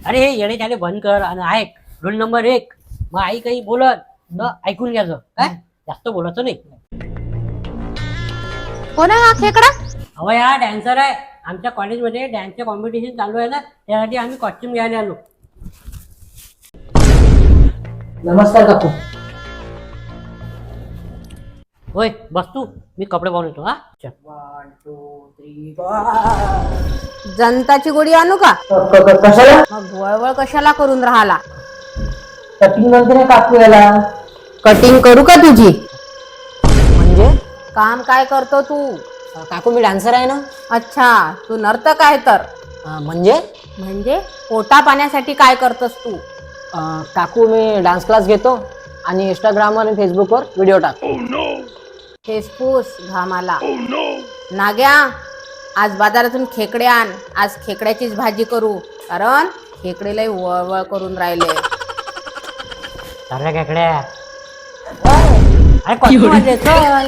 अरे हे येणे त्याने बंद कर आणि ऐक. रूल नंबर 1, मग आई काही बोलत तर ऐकून घ्यायचं काय, जास्त बोलायचं नाही. कोण आहे हा खेकडा? अहो या डॅन्सर आहे. आमच्या कॉलेजमध्ये डॅन्सचे कॉम्पिटिशन चालू आहे ना, त्यासाठी आम्ही कॉस्ट्युम घ्यायला आलो. नमस्कार काकू. होय बस तू, मी कपडे पाहून येतो. हा 1 2 3 4. जनताची गोळी आणू का? कशाला? मग वळवळ कशाला करून राहिला? कटिंग नंतर नाही काकू याला. कटिंग करू का तुझी? म्हणजे काम काय करतो तू? काकू मी डान्सर आहे ना. अच्छा, तू नर्तक आहे तर. म्हणजे म्हणजे पोटा पाण्यासाठी काय करतोस तू? काकू मी डान्स क्लास घेतो आणि इंस्टाग्राम आणि फेसबुकवर व्हिडिओ टाकतो. फेसपूस घामाला. नाग्या, आज बाजारातून खेकडे आण. आज खेकड्याचीच भाजी करू, कारण खेकडे लय वळवळ करून राहिले. अरे खेकड्या, अरे कॉस्ट्युम चल.